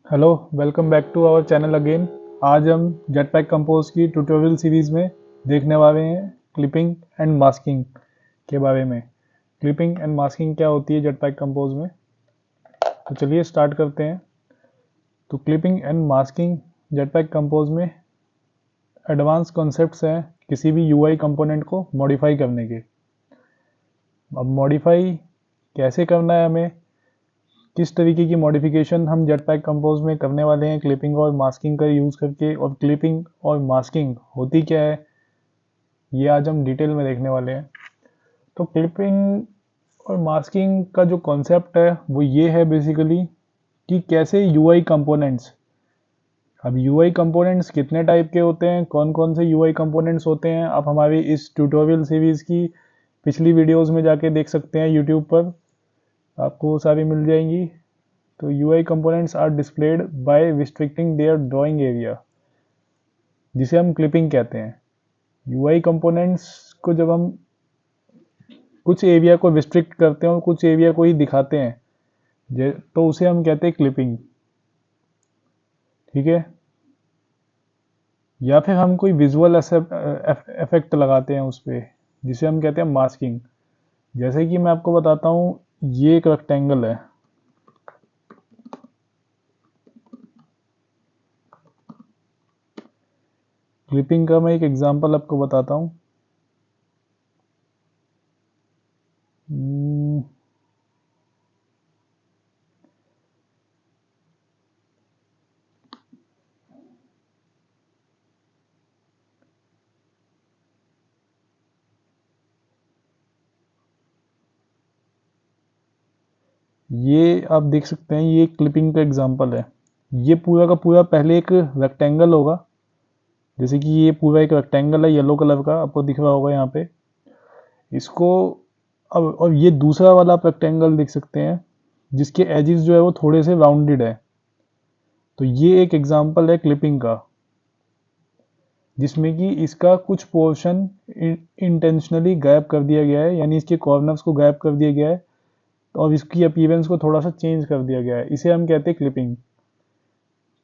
Hello, welcome back to our channel again. आज हम Jetpack Compose की ट्यूटोरियल सीरीज़ में देखने वाले हैं क्लिपिंग एंड मास्किंग के बारे में। क्लिपिंग एंड मास्किंग क्या होती है जेटपैक कंपोज में, तो चलिए स्टार्ट करते हैं। तो clipping and masking jetpack compose में एडवांस कॉन्सेप्ट्स हैं किसी भी यूआई कंपोनेंट को मॉडिफाई करने के। अब मॉडिफाई कैसे करना है, हमें किस तरीके की मॉडिफिकेशन हम जेटपैक कंपोज में करने वाले हैं क्लिपिंग और मास्किंग का यूज़ करके, और क्लिपिंग और मास्किंग होती क्या है ये आज हम डिटेल में देखने वाले हैं। तो क्लिपिंग और मास्किंग का जो कॉन्सेप्ट है वो ये है बेसिकली कि कैसे यूआई कंपोनेंट्स, अब यूआई कंपोनेंट्स कितने टाइप के होते हैं, कौन कौन से यूआई कंपोनेंट्स होते हैं, आप हमारी इस ट्यूटोरियल सीरीज़ की पिछली वीडियोस में जाके देख सकते हैं यूट्यूब पर, आपको सारी मिल जाएंगी। तो UI components are displayed by restricting their drawing area, जिसे हम क्लिपिंग कहते हैं। UI components को जब हम कुछ एरिया को रिस्ट्रिक्ट करते हैं और कुछ एरिया को ही दिखाते हैं तो उसे हम कहते हैं क्लिपिंग, ठीक है। या फिर हम कोई विजुअल इफेक्ट लगाते हैं उस पर, जिसे हम कहते हैं मास्किंग। जैसे कि मैं आपको बताता हूँ, ये एक रेक्टेंगल है, क्लिपिंग का मैं एक एग्जांपल आपको बताता हूँ। ये आप देख सकते हैं, ये क्लिपिंग का एग्जांपल है। ये पूरा का पूरा पहले एक रेक्टेंगल होगा, जैसे कि ये पूरा एक रेक्टेंगल है येलो कलर का, आपको दिख रहा होगा यहाँ पे इसको। अब और ये दूसरा वाला आप रेक्टेंगल देख सकते हैं जिसके एजेस जो है वो थोड़े से राउंडेड है। तो ये एक एग्जांपल है क्लिपिंग का, जिसमें कि इसका कुछ पोर्शन इंटेंशनली गायब कर दिया गया है, यानी इसके कॉर्नर्स को गायब कर दिया गया है और इसकी अपीयरेंस को थोड़ा सा चेंज कर दिया गया है। इसे हम कहते हैं क्लिपिंग।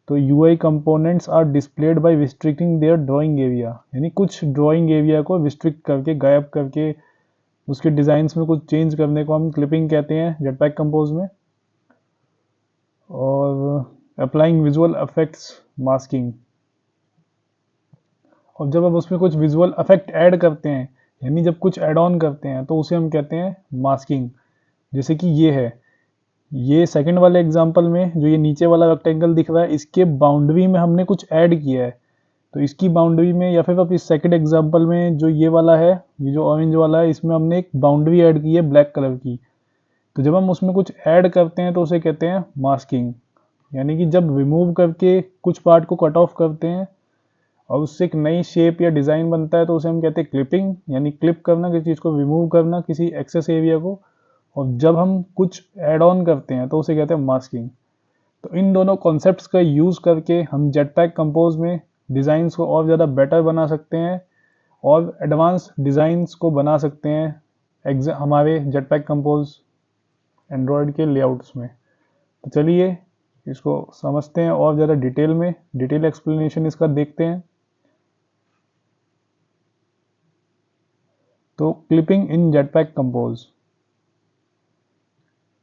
तो UI components are displayed by restricting their drawing area, यानी कुछ ड्राइंग एरिया को रिस्ट्रिक्ट करके, गायब करके, उसके डिज़ाइंस में कुछ चेंज करने को हम क्लिपिंग कहते हैं जेटपैक कंपोज में। और अप्लाइंग विजुअल इफेक्ट्स मास्किंग, और जब हम उसमें कुछ विजुअल इफेक्ट ऐड करते हैं, यानी जब कुछ ऐड ऑन करते हैं, तो उसे हम कहते हैं मास्किंग। जैसे कि ये सेकंड वाले एग्जांपल में जो ये नीचे वाला रेक्टेंगल दिख रहा है, इसके बाउंड्री में हमने कुछ ऐड किया है। तो इसकी बाउंड्री में, या फिर आप इस सेकंड एग्जांपल में जो ये वाला है, ये जो ऑरेंज वाला है, इसमें हमने एक बाउंड्री ऐड की है ब्लैक कलर की। तो जब हम उसमें कुछ ऐड करते हैं तो उसे कहते हैं मास्किंग। यानी कि जब रिमूव करके कुछ पार्ट को कट ऑफ करते हैं और उससे एक नई शेप या डिज़ाइन बनता है, तो उसे हम कहते हैं क्लिपिंग, यानी क्लिप करना, किसी चीज़ को रिमूव करना, किसी एक्सेस एरिया को। और जब हम कुछ ऐड ऑन करते हैं तो उसे कहते हैं मास्किंग। तो इन दोनों कॉन्सेप्ट्स का यूज़ करके हम जेटपैक कंपोज में डिज़ाइंस को और ज़्यादा बेटर बना सकते हैं और एडवांस डिज़ाइंस को बना सकते हैं हमारे जेटपैक कंपोज एंड्रॉयड के लेआउट्स में। तो चलिए इसको समझते हैं और ज़्यादा डिटेल में, डिटेल एक्सप्लेनेशन इसका देखते हैं। तो clipping in jetpack compose.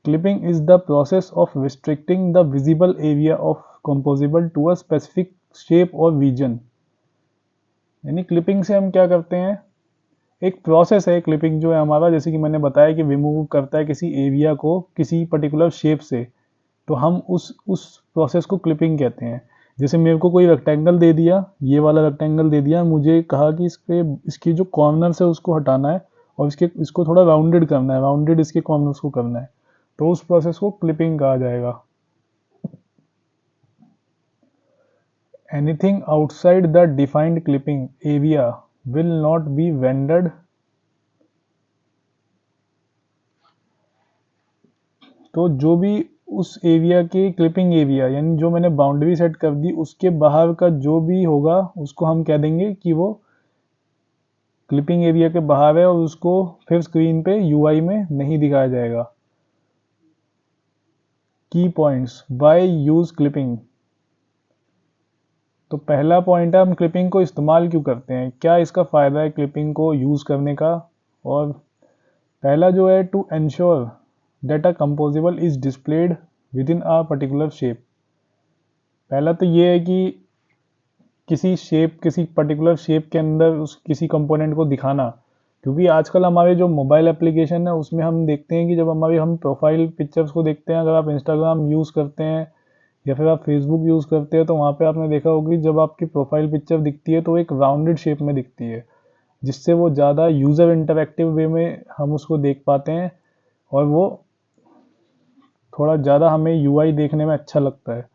Clipping is the process of restricting the visible area of composable to a specific shape or region। यानी क्लिपिंग से हम क्या करते हैं, एक प्रोसेस है क्लिपिंग जो है हमारा, जैसे कि मैंने बताया कि रिमूव करता है किसी एरिया को किसी पर्टिकुलर शेप से, तो हम उस प्रोसेस को क्लिपिंग कहते हैं। जैसे मेरे को कोई रेक्टेंगल दे दिया, ये वाला रेक्टेंगल दे दिया, मुझे कहा कि इसकी जो कॉर्नर्स है उसको हटाना है और इसको थोड़ा राउंडेड करना है, राउंडेड इसके कॉर्नर्स को करना है, तो उस प्रोसेस को क्लिपिंग कहा जाएगा। Anything outside the defined clipping area will not be rendered. तो जो भी उस एरिया के क्लिपिंग एरिया, यानी जो मैंने बाउंड्री सेट कर दी, उसके बाहर का जो भी होगा उसको हम कह देंगे कि वो क्लिपिंग एरिया के बाहर है और उसको फिर स्क्रीन पे UI में नहीं दिखाया जाएगा। की पॉइंट्स बाय यूज क्लिपिंग। तो पहला पॉइंट है हम क्लिपिंग को इस्तेमाल क्यों करते हैं, क्या इसका फ़ायदा है क्लिपिंग को यूज़ करने का। और पहला जो है to ensure that a composable is displayed within a particular shape. पहला तो ये है कि किसी पर्टिकुलर शेप के अंदर उस किसी कंपोनेंट को दिखाना, क्योंकि आजकल हमारे जो मोबाइल एप्लीकेशन है उसमें हम देखते हैं कि जब हम प्रोफाइल पिक्चर्स को देखते हैं, अगर आप इंस्टाग्राम यूज़ करते हैं या फिर आप फेसबुक यूज़ करते हैं तो वहाँ पे आपने देखा होगा कि जब आपकी प्रोफाइल पिक्चर दिखती है तो एक राउंडेड शेप में दिखती है, जिससे वो ज़्यादा यूज़र इंटरैक्टिव वे में हम उसको देख पाते हैं और वो थोड़ा ज़्यादा हमें यूआई देखने में अच्छा लगता है।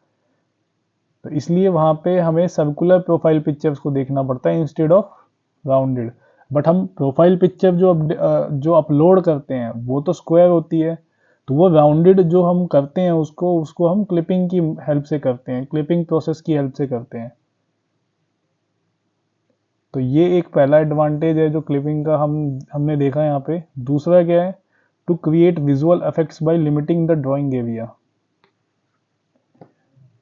तो इसलिए वहाँ पे हमें सर्कुलर प्रोफाइल पिक्चर्स को देखना पड़ता है इंस्टेड ऑफ राउंडेड। बट हम प्रोफाइल पिक्चर जो अपलोड करते हैं वो तो स्क्वायर होती है, तो वो राउंडेड जो हम करते हैं उसको हम क्लिपिंग की हेल्प से करते हैं, क्लिपिंग प्रोसेस की हेल्प से करते हैं। तो ये एक पहला एडवांटेज है जो क्लिपिंग का हमने देखा है यहाँ पे। दूसरा क्या है, to create visual effects by limiting the drawing area.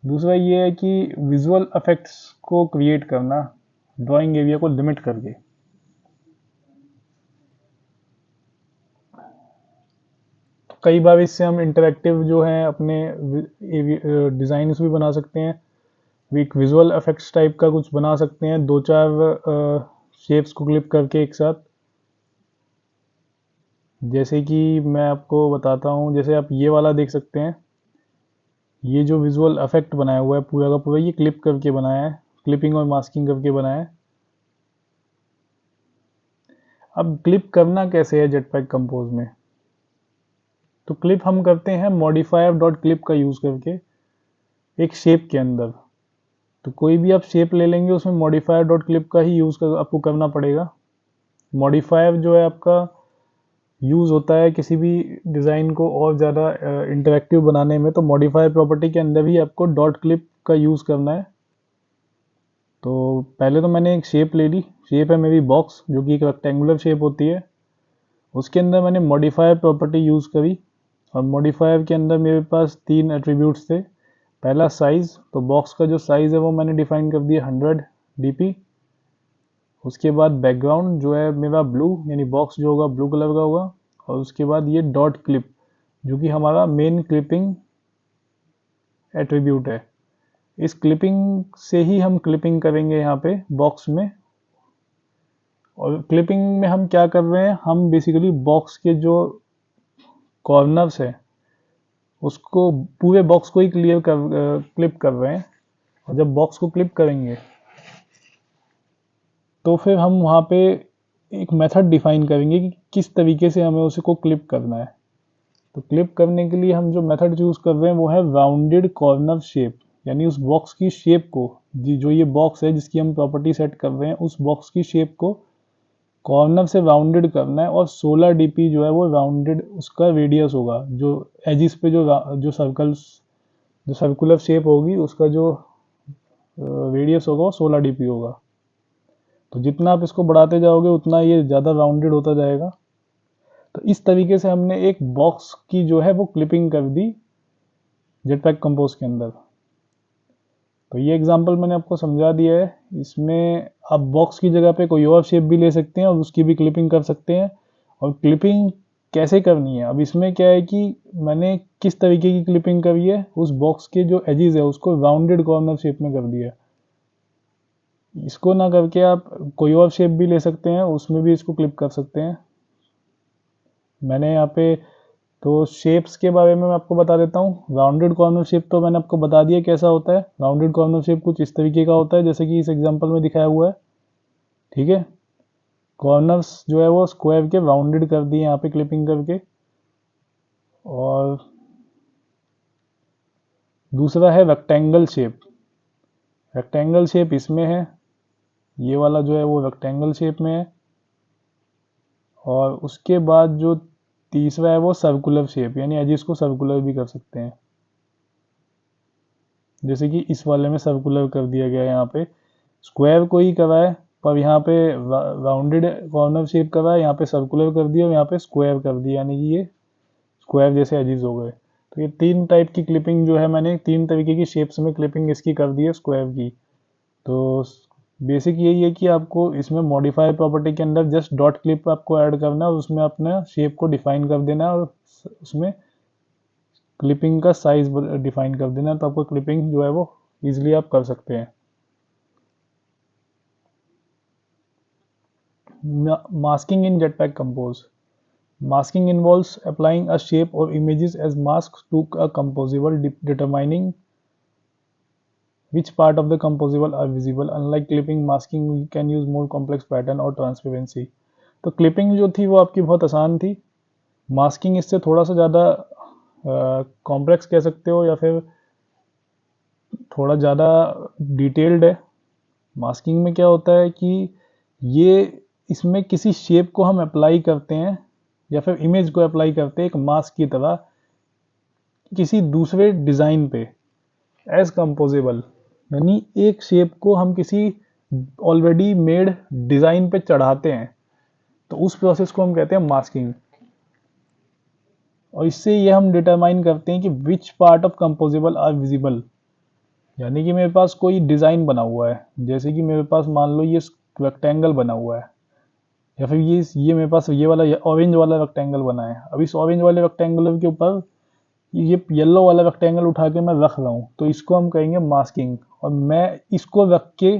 दूसरा ये है कि विजुअल इफेक्ट्स को क्रिएट करना ड्राइंग एरिया को लिमिट करके। तो कई बार इससे हम इंटरैक्टिव जो है अपने डिज़ाइंस भी बना सकते हैं, एक विजुअल इफेक्ट्स टाइप का कुछ बना सकते हैं, दो चार शेप्स को क्लिप करके एक साथ। जैसे कि मैं आपको बताता हूँ, जैसे आप ये वाला देख सकते हैं, ये जो विजुअल इफेक्ट बनाया हुआ है पूरा का पूरा ये क्लिप करके बनाया है, क्लिपिंग और मास्किंग करके बनाया है। अब क्लिप करना कैसे है जेटपैक कंपोज में, तो क्लिप हम करते हैं मॉडिफायर डॉट क्लिप का यूज़ करके एक शेप के अंदर। तो कोई भी आप शेप ले लेंगे उसमें मॉडिफायर डॉट क्लिप का ही यूज़ आपको करना पड़ेगा। मॉडिफायर जो है आपका यूज़ होता है किसी भी डिज़ाइन को और ज़्यादा इंटरेक्टिव बनाने में, तो मॉडिफायर प्रॉपर्टी के अंदर ही आपको डॉट क्लिप का यूज़ करना है। तो पहले तो मैंने एक शेप ले ली, शेप है मेरी बॉक्स जो कि एक रेक्टेंगुलर शेप होती है, उसके अंदर मैंने मॉडिफायर प्रॉपर्टी यूज़ करी और मॉडिफायर के अंदर मेरे पास तीन एट्रीब्यूट्स थे। पहला साइज़, तो बॉक्स का जो साइज़ है वो मैंने डिफाइन कर दिया 100 dp। उसके बाद बैकग्राउंड जो है मेरा ब्लू, यानी बॉक्स जो होगा ब्लू कलर का होगा। और उसके बाद ये डॉट क्लिप जो कि हमारा मेन क्लिपिंग एट्रीब्यूट है। इस क्लिपिंग से ही हम क्लिपिंग करेंगे यहाँ पे बॉक्स में। और क्लिपिंग में हम क्या कर रहे हैं, हम बेसिकली बॉक्स के जो कॉर्नर्स है उसको पूरे बॉक्स को ही क्लिप कर रहे हैं। और जब बॉक्स को क्लिप करेंगे तो फिर हम वहाँ पे एक मेथड डिफाइन करेंगे कि किस तरीके से हमें उसको क्लिप करना है। तो क्लिप करने के लिए हम जो मेथड चूज़ कर रहे हैं वो है राउंडेड कॉर्नर शेप, यानी उस बॉक्स की शेप को, जो ये बॉक्स है जिसकी हम प्रॉपर्टी सेट कर रहे हैं उस बॉक्स की शेप को कॉर्नर से राउंडेड करना है। और 16 dp जो है वो राउंडेड उसका रेडियस होगा, जो एजिस पे जो सर्कुलर शेप होगी उसका जो रेडियस होगा वो 16 dp होगा। तो जितना आप इसको बढ़ाते जाओगे उतना ये ज़्यादा राउंडेड होता जाएगा। तो इस तरीके से हमने एक बॉक्स की जो है वो क्लिपिंग कर दी जेटपैक कंपोज के अंदर। तो ये एग्जांपल मैंने आपको समझा दिया है। इसमें आप बॉक्स की जगह पे कोई और शेप भी ले सकते हैं और उसकी भी क्लिपिंग कर सकते हैं। और क्लिपिंग कैसे करनी है, अब इसमें क्या है कि मैंने किस तरीके की क्लिपिंग करी है, उस बॉक्स के जो एजेस है उसको राउंडेड कॉर्नर शेप में कर दिया। इसको ना करके आप कोई और शेप भी ले सकते हैं, उसमें भी इसको क्लिप कर सकते हैं। मैंने यहाँ पे तो शेप्स के बारे में मैं आपको बता देता हूँ। राउंडेड कॉर्नर शेप तो मैंने आपको बता दिया कैसा होता है। राउंडेड कॉर्नर शेप कुछ इस तरीके का होता है जैसे कि इस एग्जांपल में दिखाया हुआ है, ठीक है। कॉर्नर्स जो है वो स्क्वायर के राउंडेड कर दिए यहाँ पे क्लिपिंग करके। और दूसरा है रेक्टेंगल शेप। रेक्टेंगल शेप इसमें है, ये वाला जो है वो रेक्टेंगल शेप में है। और उसके बाद जो तीसरा है वो सर्कुलर शेप, यानी एजिस को सर्कुलर भी कर सकते हैं, जैसे कि इस वाले में सर्कुलर कर दिया गया है। यहाँ पे स्क्वायर को ही करा है पर यहाँ पे राउंडेड कॉर्नर शेप करा है, यहाँ पे सर्कुलर कर दिया और यहाँ पे स्क्वायर कर दिया, यानी कि ये स्क्वायर जैसे एजिस हो गए। तो ये तीन टाइप की क्लिपिंग जो है मैंने तीन तरीके की शेप्स में क्लिपिंग इसकी कर दी है स्क्वायर की। तो बेसिक यही है कि आपको इसमें मॉडिफाई प्रॉपर्टी के अंदर जस्ट डॉट क्लिप आपको ऐड करना है और उसमें अपने शेप को डिफाइन कर देना है और उसमें क्लिपिंग का साइज डिफाइन कर देना है, तो आपको क्लिपिंग जो है वो इजीली आप कर सकते हैं। Masking in Jetpack Compose. Masking involves applying a shape or images as masks to a composable, determining which part of the composable are visible. Unlike clipping, masking we can use more complex pattern or transparency. तो clipping जो थी वो आपकी बहुत आसान थी, masking इससे थोड़ा सा ज़्यादा कॉम्प्लेक्स कह सकते हो या फिर थोड़ा ज़्यादा डिटेल्ड है। मास्किंग में क्या होता है कि ये इसमें किसी शेप को हम अप्लाई करते हैं या फिर इमेज को अप्लाई करते हैं एक मास्क की तरह किसी दूसरे डिज़ाइन पे एज कंपोजेबल, यानी एक शेप को हम किसी ऑलरेडी मेड डिज़ाइन पे चढ़ाते हैं, तो उस प्रोसेस को हम कहते हैं मास्किंग। और इससे ये हम डिटरमाइन करते हैं कि which part of composable are visible, यानी कि मेरे पास कोई डिज़ाइन बना हुआ है, जैसे कि मेरे पास मान लो ये रेक्टेंगल बना हुआ है या फिर ये मेरे पास ये वाला ऑरेंज वाला रेक्टेंगल बना है। अब इस ऑरेंज वाले रेक्टेंगल के ऊपर ये येलो वाला रेक्टेंगल उठा के मैं रख रहा हूँ, तो इसको हम कहेंगे मास्किंग। और मैं इसको रख के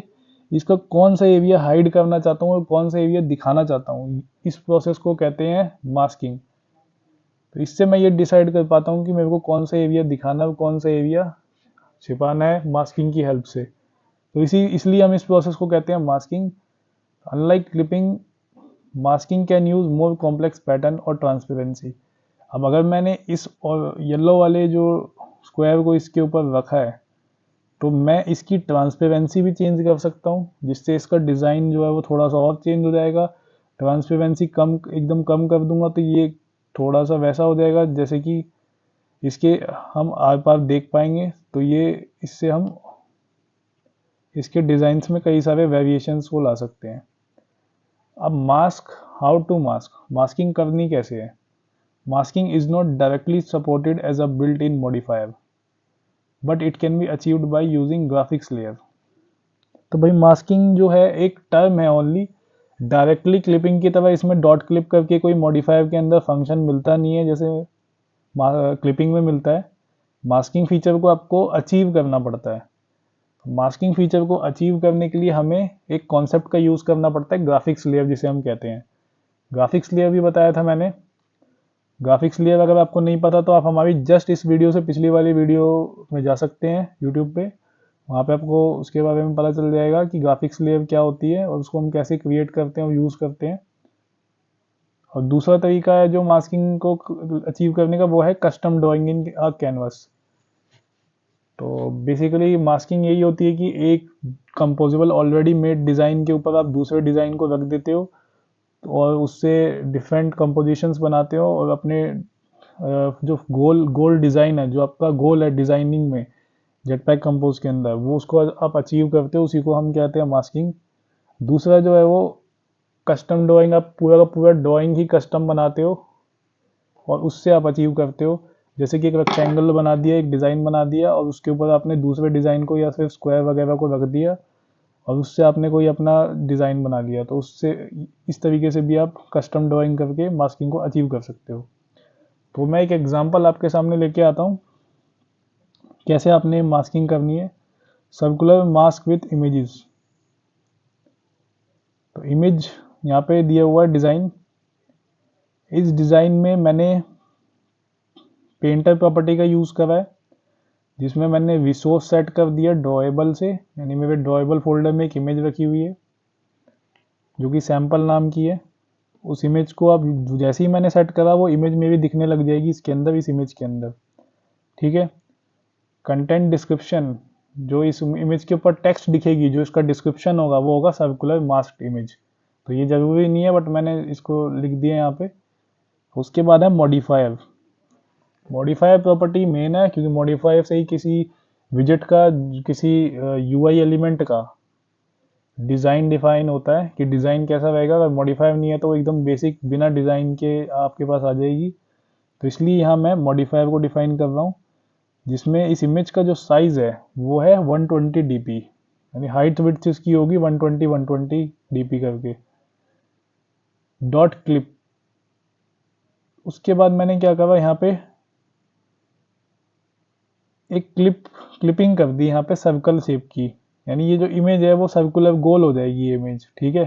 इसका कौन सा एरिया हाइड करना चाहता हूँ और कौन सा एरिया दिखाना चाहता हूँ, इस प्रोसेस को कहते हैं मास्किंग। तो इससे मैं ये डिसाइड कर पाता हूँ कि मेरे को कौन सा एरिया दिखाना है और कौन सा एरिया छिपाना है मास्किंग की हेल्प से। तो इसलिए हम इस प्रोसेस को कहते हैं masking. Unlike clipping, masking can use more complex pattern और ट्रांसपेरेंसी। अब अगर मैंने इस और येलो वाले जो स्क्वायर को इसके ऊपर रखा है, तो मैं इसकी ट्रांसपेरेंसी भी चेंज कर सकता हूँ, जिससे इसका डिज़ाइन जो है वो थोड़ा सा और चेंज हो जाएगा। ट्रांसपेरेंसी कम, एकदम कम कर दूंगा तो ये थोड़ा सा वैसा हो जाएगा जैसे कि इसके हम आर पार देख पाएंगे। तो ये इससे हम इसके डिज़ाइंस में कई सारे वेरिएशंस को ला सकते हैं। अब mask, how to mask, masking करनी कैसे है। Masking is not directly supported as a built in modifier, but it can be achieved by using graphics layer. तो भाई मास्किंग जो है एक टर्म है ओनली, डायरेक्टली क्लिपिंग की तरह इसमें डॉट क्लिप करके कोई मॉडिफायर के अंदर फंक्शन मिलता नहीं है जैसे क्लिपिंग में मिलता है। मास्किंग फीचर को आपको अचीव करना पड़ता है। मास्किंग फीचर को अचीव करने के लिए हमें एक कॉन्सेप्ट का यूज़ करना पड़ता है, ग्राफिक्स लेयर जिसे हम कहते हैं। ग्राफिक्स लेयर भी बताया था मैंने। ग्राफिक्स लेयर अगर आपको नहीं पता तो आप हमारी जस्ट इस वीडियो से पिछली वाली वीडियो में जा सकते हैं यूट्यूब पे, वहाँ पे आपको उसके बारे में पता चल जाएगा कि ग्राफिक्स लेयर क्या होती है और उसको हम कैसे क्रिएट करते हैं और यूज़ करते हैं। और दूसरा तरीका है जो मास्किंग को अचीव करने का, वो है कस्टम ड्राइंग इन अ कैनवस। तो बेसिकली मास्किंग यही होती है कि एक कंपोजेबल ऑलरेडी मेड डिज़ाइन के ऊपर आप दूसरे डिज़ाइन को रख देते हो और उससे डिफरेंट कंपोजिशंस बनाते हो और अपने जो गोल डिज़ाइन है, जो आपका गोल है डिज़ाइनिंग में जेटपैक कंपोज के अंदर, वो उसको आप अचीव करते हो, उसी को हम कहते हैं मास्किंग। दूसरा जो है वो कस्टम ड्राइंग, आप पूरा का पूरा ड्राइंग ही कस्टम बनाते हो और उससे आप अचीव करते हो। जैसे कि एक रेक्टेंगल बना दिया, एक डिज़ाइन बना दिया और उसके ऊपर आपने दूसरे डिज़ाइन को या फिर स्क्वायर वगैरह को रख दिया और उससे आपने कोई अपना डिज़ाइन बना लिया, तो उससे इस तरीके से भी आप कस्टम ड्राइंग करके मास्किंग को अचीव कर सकते हो। तो मैं एक एग्जांपल आपके सामने लेके आता हूँ कैसे आपने मास्किंग करनी है। Circular mask with images. तो इमेज यहाँ पे दिया हुआ है डिज़ाइन। इस डिज़ाइन में मैंने पेंटर प्रॉपर्टी का यूज़ करा है, जिसमें मैंने रिसोर्स सेट कर दिया ड्रॉएबल से, यानी मेरे ड्रॉएबल फोल्डर में एक इमेज रखी हुई है जो कि सैंपल नाम की है। उस इमेज को अब जैसे ही मैंने सेट करा वो इमेज मेरी दिखने लग जाएगी इसके अंदर, इस इमेज के अंदर। ठीक है। कंटेंट डिस्क्रिप्शन, जो इस इमेज के ऊपर टेक्स्ट दिखेगी, जो इसका डिस्क्रिप्शन होगा वो होगा सर्कुलर मास्क इमेज। तो ये ज़रूरी नहीं है बट मैंने इसको लिख दिया यहाँ पे। उसके बाद है मॉडिफायर। मॉडिफायर प्रॉपर्टी मेन है क्योंकि मॉडिफायर से ही किसी विजेट का, किसी यूआई एलिमेंट का डिज़ाइन डिफाइन होता है कि डिज़ाइन कैसा रहेगा। अगर मॉडिफायर नहीं है तो एकदम बेसिक बिना डिज़ाइन के आपके पास आ जाएगी। तो इसलिए यहाँ मैं मॉडिफायर को डिफाइन कर रहा हूँ, जिसमें इस इमेज का जो साइज़ है वो है 120 dp, यानी हाइट विड्थ इसकी होगी 120 डीपी करके। डॉट क्लिप, उसके बाद मैंने क्या करा, यहाँ पे एक क्लिपिंग कर दी यहाँ पे सर्कल शेप की, यानी ये जो इमेज है वो सर्कुलर गोल हो जाएगी ये इमेज, ठीक है।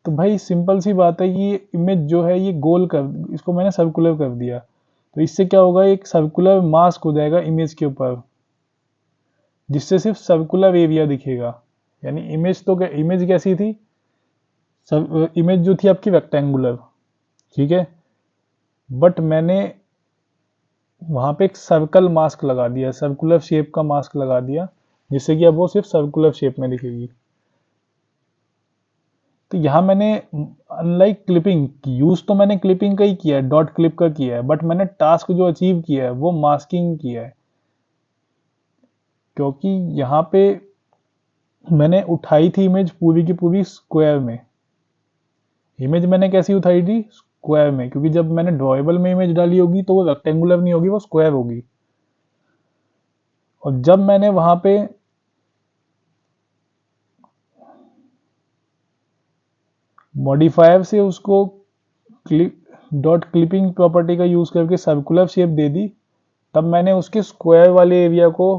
तो भाई सिंपल सी बात है कि ये इमेज जो है ये गोल कर, इसको मैंने सर्कुलर कर दिया, तो इससे क्या होगा, एक सर्कुलर मास्क हो जाएगा इमेज के ऊपर, जिससे सिर्फ सर्कुलर एरिया दिखेगा। यानी इमेज तो इमेज कैसी थी, इमेज जो थी आपकी रेक्टेंगुलर, ठीक है, बट मैंने वहां पे एक सर्कल मास्क लगा दिया, सर्कुलर शेप का मास्क लगा दिया, जिससे कि अब वो सिर्फ सर्कुलर शेप में दिखेगी। तो यहाँ मैंने अनलाइक क्लिपिंग, यूज तो मैंने क्लिपिंग का ही किया है, डॉट क्लिप का किया है, बट मैंने टास्क जो अचीव किया है वो मास्किंग किया है, क्योंकि यहाँ पे मैंने उठाई थी इमेज पूरी की पूरी स्क्वायर में। इमेज मैंने कैसी उठाई थी, स्क्वायर में, क्योंकि जब मैंने ड्रॉएबल में इमेज डाली होगी तो वो रेक्टेंगुलर नहीं होगी, वो स्क्वायर होगी। और जब मैंने वहां पे मॉडिफायर से उसको डॉट क्लिपिंग प्रॉपर्टी का यूज करके सर्कुलर शेप दे दी, तब मैंने उसके स्क्वायर वाले एरिया को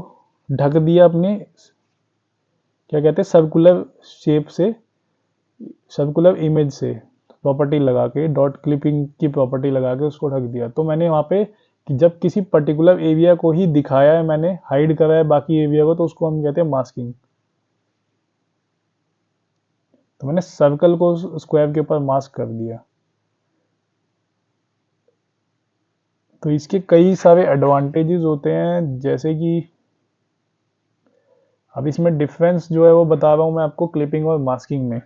ढक दिया अपने, क्या कहते हैं, सर्कुलर शेप से, सर्कुलर इमेज से प्रॉपर्टी लगा के, डॉट क्लिपिंग की प्रॉपर्टी लगा के उसको ढक दिया। तो मैंने वहाँ पे कि जब किसी पर्टिकुलर एरिया को ही दिखाया है, मैंने हाइड करा है बाकी एरिया को, तो उसको हम कहते हैं मास्किंग। तो मैंने सर्कल को स्क्वायर के ऊपर मास्क कर दिया। तो इसके कई सारे एडवांटेजेस होते हैं, जैसे कि अब इसमें डिफरेंस जो है वो बता रहा हूँ मैं आपको क्लिपिंग और मास्किंग में।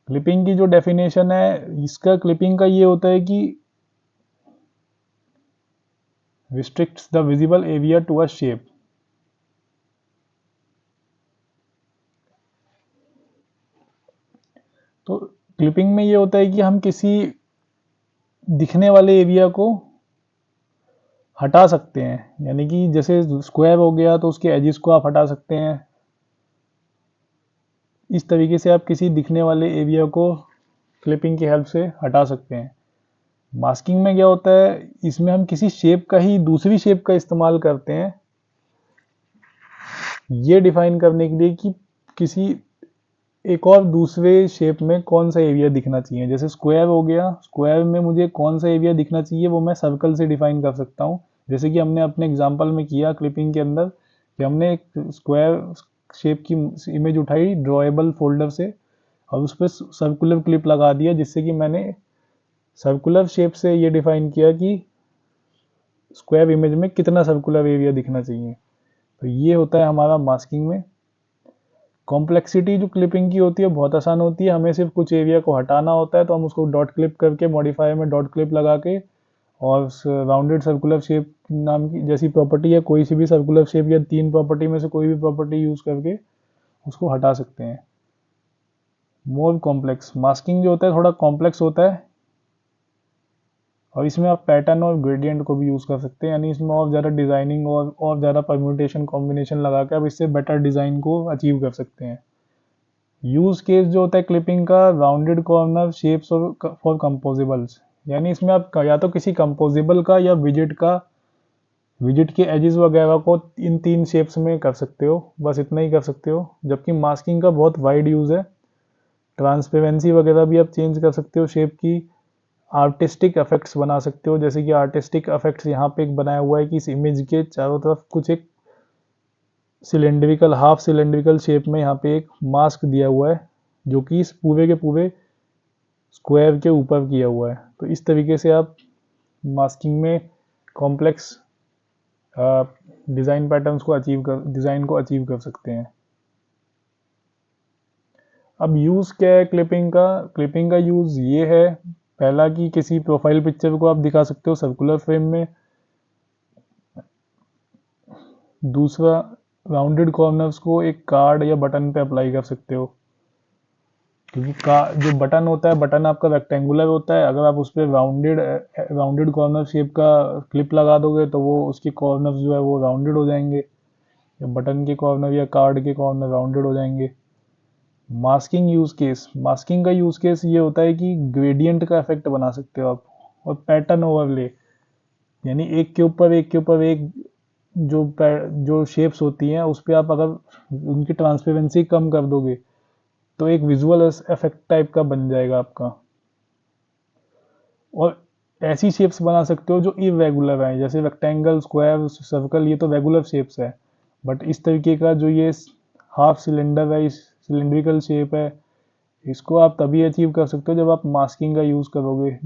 क्लिपिंग की जो डेफिनेशन है इसका, क्लिपिंग का ये होता है कि restricts the visible area to a shape। तो क्लिपिंग में ये होता है कि हम किसी दिखने वाले एरिया को हटा सकते हैं, यानी कि जैसे स्क्वायर हो गया तो उसके एजिस को आप हटा सकते हैं, इस तरीके से आप किसी दिखने वाले एरिया को क्लिपिंग की हेल्प से हटा सकते हैं। मास्किंग में क्या होता है, इसमें हम किसी शेप का ही दूसरी शेप का इस्तेमाल करते हैं, ये डिफाइन करने के लिए कि किसी एक और दूसरे शेप में कौन सा एरिया दिखना चाहिए। जैसे स्क्वायर हो गया, स्क्वायर में मुझे कौन सा एरिया दिखना चाहिए वो मैं सर्कल से डिफाइन कर सकता हूँ, जैसे कि हमने अपने एग्जांपल में किया क्लिपिंग के अंदर, कि हमने एक स्क्वायर शेप की इमेज उठाई ड्रॉएबल फोल्डर से और उस पर सर्कुलर क्लिप लगा दिया, जिससे कि मैंने सर्कुलर शेप से ये डिफाइन किया कि स्क्वायर इमेज में कितना सर्कुलर एरिया दिखना चाहिए। तो ये होता है हमारा मास्किंग में। कॉम्प्लेक्सिटी जो क्लिपिंग की होती है बहुत आसान होती है, हमें सिर्फ कुछ एरिया को हटाना होता है, तो हम उसको डॉट क्लिप करके मॉडिफायर में डॉट क्लिप लगा के, और राउंडेड सर्कुलर शेप नाम की जैसी प्रॉपर्टी है, कोई सी भी सर्कुलर शेप या तीन प्रॉपर्टी में से कोई भी प्रॉपर्टी यूज करके उसको हटा सकते हैं। मोर कॉम्प्लेक्स मास्किंग जो होता है थोड़ा कॉम्प्लेक्स होता है, और इसमें आप पैटर्न और ग्रेडियंट को भी यूज़ कर सकते हैं, यानी इसमें और ज़्यादा डिज़ाइनिंग और ज़्यादा परम्यूटेशन कॉम्बिनेशन लगा के आप इससे बेटर डिज़ाइन को अचीव कर सकते हैं। यूज केस जो होता है क्लिपिंग का, राउंडेड कॉर्नर शेप्स और फॉर कंपोजिबल्स, यानी इसमें आप या तो किसी कंपोजिबल का या विजिट के एजेस वगैरह को इन तीन शेप्स में कर सकते हो, बस इतना ही कर सकते हो। जबकि मास्किंग का बहुत वाइड यूज है, ट्रांसपेरेंसी वगैरह भी आप चेंज कर सकते हो शेप की, आर्टिस्टिक इफेक्ट्स बना सकते हो, जैसे कि आर्टिस्टिक इफेक्ट्स यहाँ पे एक बनाया हुआ है कि इस इमेज के चारों तरफ कुछ एक सिलेंड्रिकल, हाफ सिलेंड्रिकल शेप में यहाँ पे एक मास्क दिया हुआ है, जो कि इस पूरे के पूरे स्क्वायर के ऊपर किया हुआ है। तो इस तरीके से आप मास्किंग में कॉम्प्लेक्स डिज़ाइन पैटर्न्स को अचीव कर सकते हैं। अब यूज़ क्या है क्लिपिंग का यूज़ ये है, पहला कि किसी प्रोफाइल पिक्चर को आप दिखा सकते हो सर्कुलर फ्रेम में, दूसरा राउंडेड कॉर्नर्स को एक कार्ड या बटन पे अप्लाई कर सकते हो, क्योंकि का जो बटन होता है, बटन आपका रेक्टेंगुलर होता है। अगर आप उस पर राउंडेड कॉर्नर शेप का क्लिप लगा दोगे तो वो उसकी कॉर्नर्स जो है वो राउंडेड हो जाएंगे, या बटन के कॉर्नर या कार्ड के कॉर्नर राउंडेड हो जाएंगे। मास्किंग यूज केस, मास्किंग का यूज केस ये होता है कि ग्रेडियंट का इफेक्ट बना सकते हो आप, और पैटर्न ओवरले, यानी एक के ऊपर एक जो शेप्स होती हैं उस पर आप अगर उनकी ट्रांसपेरेंसी कम कर दोगे तो एक विजुअल इफेक्ट टाइप का बन जाएगा आपका। और ऐसी शेप्स बना सकते हो जो इरेगुलर है, जैसे रेक्टेंगल, स्क्वायर, सर्कल, ये तो रेगुलर शेप्स है। बट इस तरीके का जो ये हाफ सिलेंडर है, इस सिलेंड्रिकल शेप है, इसको आप तभी अचीव कर सकते हो जब आप मास्किंग का यूज़ करोगे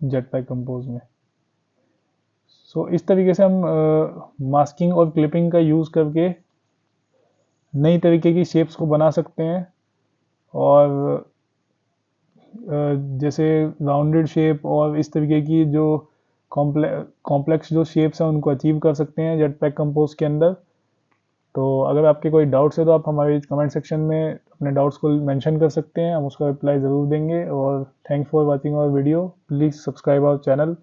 जेटपैक कंपोज में। सो इस तरीके से हम मास्किंग और क्लिपिंग का यूज़ करके नई तरीके की शेप्स को बना सकते हैं। और जैसे राउंडेड शेप और इस तरीके की जो कॉम्प्लेक्स जो शेप्स हैं उनको अचीव कर सकते हैं जेटपैक कंपोज के अंदर। तो अगर आपके कोई डाउट्स है तो आप हमारे कमेंट सेक्शन में अपने डाउट्स को मेंशन कर सकते हैं, हम उसका रिप्लाई ज़रूर देंगे। और thanks for watching our video, please subscribe our channel.